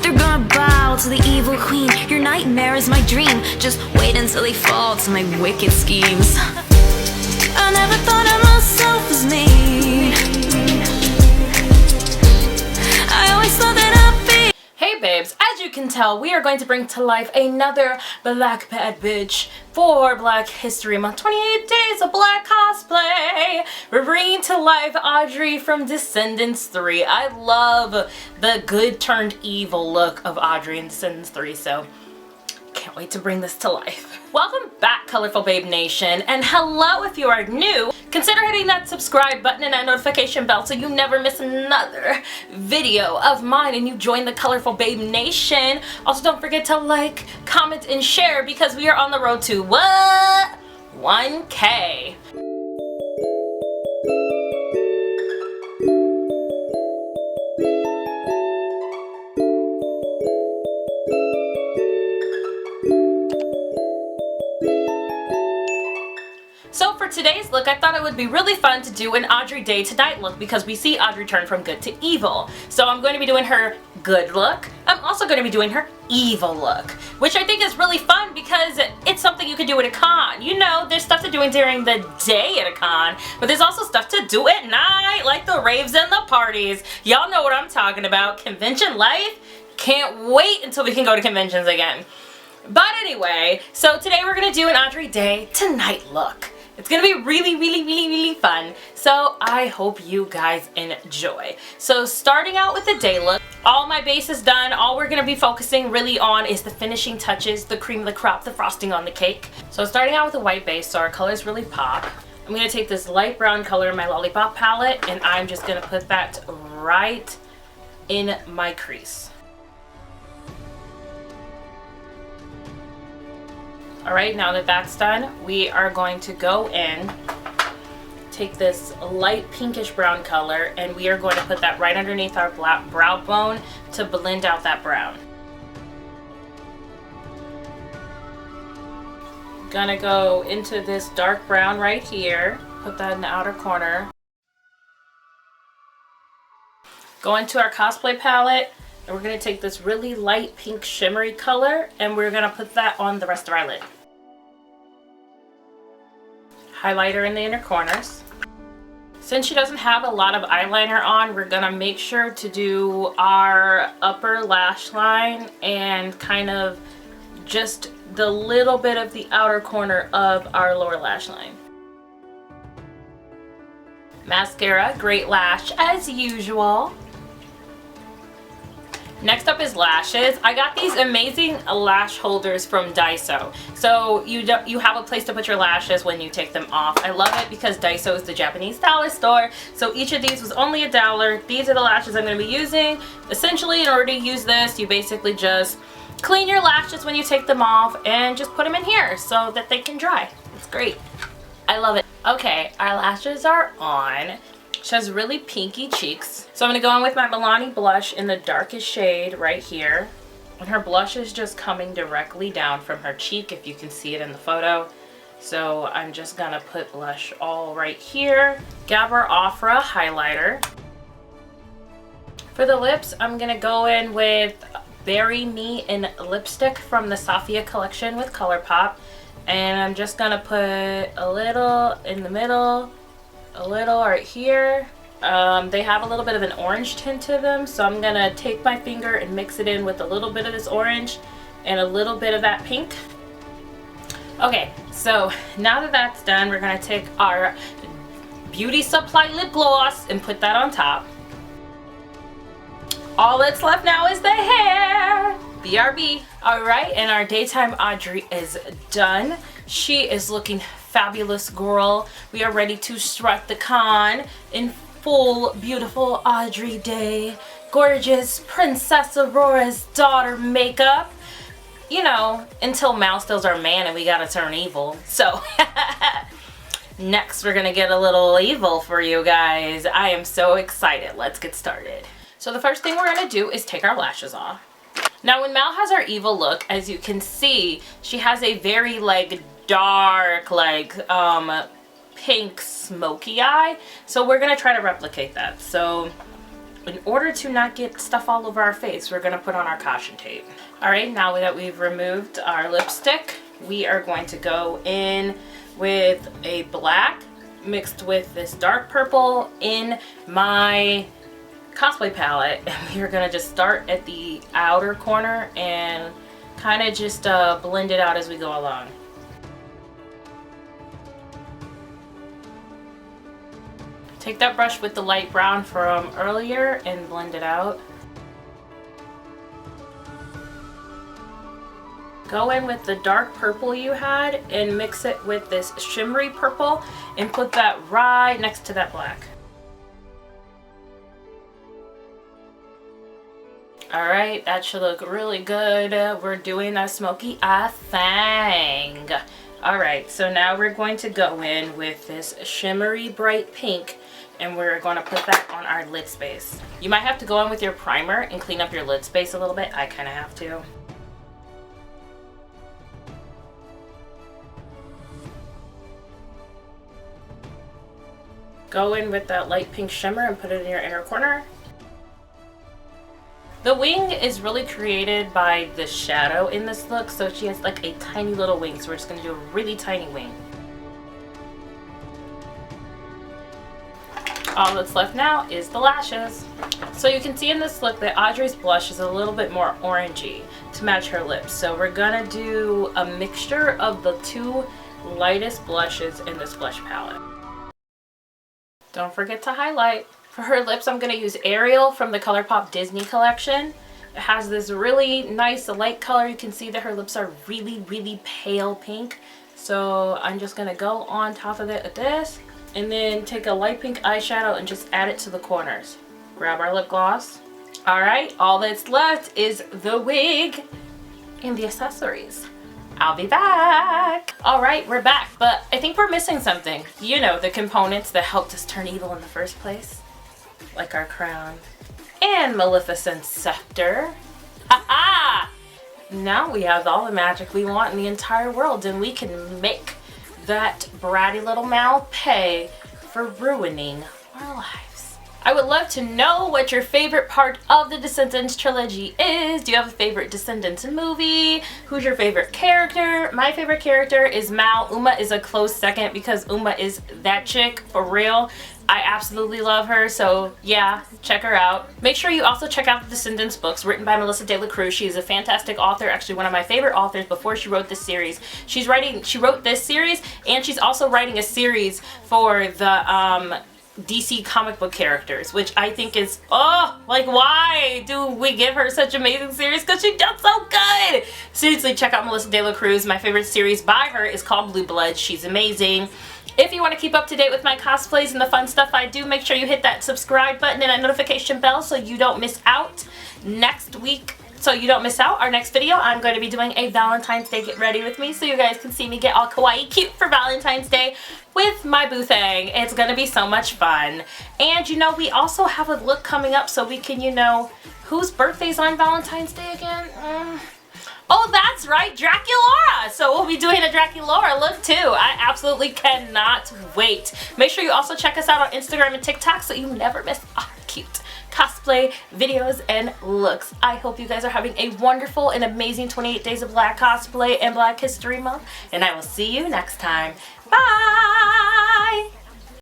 they're gonna bow to the evil queen. Your nightmare is my dream. Just wait until they fall to my wicked schemes. I never thought of myself as me. I always thought that I'd be. Hey babes, as you can tell, we are going to bring to life another black bad bitch for Black History Month. 28 days of black cosplay. We're bringing to life Audrey from Descendants 3. I love the good turned evil look of Audrey in Descendants 3, so can't wait to bring this to life. Welcome back, Colorful Babe Nation, and hello if you are new. Consider hitting that subscribe button and that notification bell so you never miss another video of mine and you join the Colorful Babe Nation. Also, don't forget to like, comment, and share because we are on the road to what? 1K. So for today's look, I thought it would be really fun to do an Audrey day to night look because we see Audrey turn from good to evil. So I'm going to be doing her good look. I'm also going to be doing her evil look, which I think is really fun because it's something you can do at a con. You know, there's stuff to do during the day at a con, but there's also stuff to do at night, like the raves and the parties. Y'all know what I'm talking about. Convention life. Can't wait until we can go to conventions again. But anyway, so today we're going to do an Audrey day to night look. It's gonna be really fun, so I hope you guys enjoy. So starting out with the day look, all my base is done. All we're gonna be focusing really on is the finishing touches, the cream of the crop, the frosting on the cake. So starting out with a white base so our colors really pop, I'm gonna take this light brown color in my Lollipop palette and I'm just gonna put that right in my crease. Alright, now that that's done, we are going to go in, take this light pinkish brown color, and we are going to put that right underneath our black brow bone to blend out that brown. Gonna go into this dark brown right here, put that in the outer corner. Go into our Cosplay palette, and we're gonna take this really light pink shimmery color, and we're gonna put that on the rest of our lid. Highlighter in the inner corners. Since she doesn't have a lot of eyeliner on, we're gonna make sure to do our upper lash line and kind of just the little bit of the outer corner of our lower lash line. Mascara, great lash as usual. Next up is lashes. I got these amazing lash holders from Daiso. So you have a place to put your lashes when you take them off. I love it because Daiso is the Japanese dollar store. So each of these was only $1. These are the lashes I'm going to be using. Essentially, in order to use this, you basically just clean your lashes when you take them off and just put them in here so that they can dry. It's great. I love it. Okay, our lashes are on. She has really pinky cheeks. So I'm going to go in with my Milani blush in the darkest shade right here. And her blush is just coming directly down from her cheek, if you can see it in the photo. So I'm just going to put blush all right here. Gabor Ofra highlighter. For the lips, I'm going to go in with Bury Me in lipstick from the Safia collection with ColourPop. And I'm just going to put a little in the middle, a little right here. They have a little bit of an orange tint to them, so I'm gonna take my finger and mix it in with a little bit of this orange and a little bit of that pink. Okay, so now that that's done, we're gonna take our Beauty Supply lip gloss and put that on top. All that's left now is the hair. BRB. Alright, and our daytime Audrey is done. She is looking fabulous, girl. We are ready to strut the con in full beautiful Audrey day. Gorgeous Princess Aurora's daughter makeup. You know, until Mal steals our man and we gotta turn evil. So, next we're gonna get a little evil for you guys. I am so excited. Let's get started. So the first thing we're gonna do is take our lashes off. Now when Mal has her evil look, as you can see, she has a very like dark, like pink smoky eye. So we're gonna try to replicate that. So in order to not get stuff all over our face, we're gonna put on our caution tape. All right, now that we've removed our lipstick, we are going to go in with a black mixed with this dark purple in my Cosplay palette, and we're gonna just start at the outer corner and kind of just blend it out as we go along. Take that brush with the light brown from earlier and blend it out. Go in with the dark purple you had and mix it with this shimmery purple and put that right next to that black. Alright, that should look really good. We're doing a smoky eye thing. Alright, so now we're going to go in with this shimmery bright pink and we're going to put that on our lid space. You might have to go in with your primer and clean up your lid space a little bit. I kind of have to. Go in with that light pink shimmer and put it in your inner corner. The wing is really created by the shadow in this look, so she has like a tiny little wing, so we're just going to do a really tiny wing. All that's left now is the lashes. So you can see in this look that Audrey's blush is a little bit more orangey to match her lips. So we're gonna do a mixture of the two lightest blushes in this blush palette. Don't forget to highlight. For her lips, I'm gonna use Ariel from the ColourPop Disney collection. It has this really nice light color. You can see that her lips are really, really pale pink. So I'm just gonna go on top of it with this. And then take a light pink eyeshadow and just add it to the corners. Grab our lip gloss. Alright, all that's left is the wig and the accessories. I'll be back. Alright, we're back, but I think we're missing something. You know, the components that helped us turn evil in the first place. Like our crown and Maleficent's scepter. Ha-ha! Now we have all the magic we want in the entire world, and we can make that bratty little Mal pay for ruining our lives. I would love to know what your favorite part of the Descendants trilogy is. Do you have a favorite Descendants movie? Who's your favorite character? My favorite character is Mal. Uma is a close second because Uma is that chick for real. I absolutely love her, so yeah, check her out. Make sure you also check out the Descendants books written by Melissa De La Cruz. She's a fantastic author, actually one of my favorite authors before she wrote this series. She wrote this series, and she's also writing a series for the DC comic book characters, which I think is, oh, like why do we give her such amazing series? Because she does so good! Seriously, check out Melissa De La Cruz. My favorite series by her is called Blue Bloods. She's amazing. If you want to keep up to date with my cosplays and the fun stuff I do, make sure you hit that subscribe button and that notification bell so you don't miss out. Next week, so you don't miss out, our next video, I'm going to be doing a Valentine's Day get ready with me so you guys can see me get all kawaii cute for Valentine's Day with my boo thing. It's going to be so much fun. And you know, we also have a look coming up so we can, you know, whose birthday's on Valentine's Day again? Oh, that's right, Draculaura! So we'll be doing a Draculaura look too. I absolutely cannot wait. Make sure you also check us out on Instagram and TikTok so you never miss our cute cosplay videos and looks. I hope you guys are having a wonderful and amazing 28 Days of Black cosplay and Black History Month, and I will see you next time. Bye!